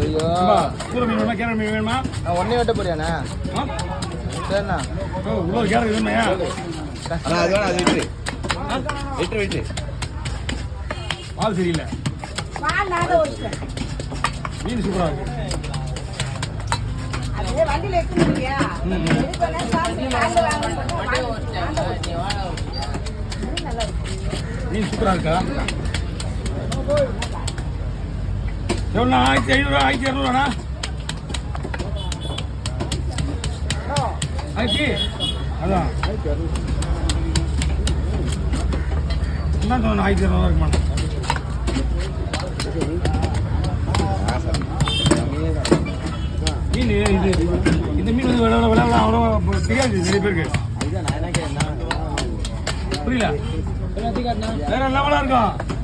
ஐயோ சூர மீன் வேணுமா கேரட் மீன் வேணுமா ஒன்னே வெட்ட போறியாண்ணா சரிண்ணா உள்ள கேரட் வேணுமையா அண்ணா அது வேணா அது விட்டு பால் சரியில்லை மீன் சூப்பரா இருக்கு மீன் சூப்பரா இருக்கா எவ்வளோ 1500 1200 அதான் என்ன தோணும் 1200 இருக்குமா மீன் இது இந்த மீன் வந்து விளையாட அவ்வளோ தெரியாது நிறைய பேருக்கு புரியல வேற என்ன இருக்கும்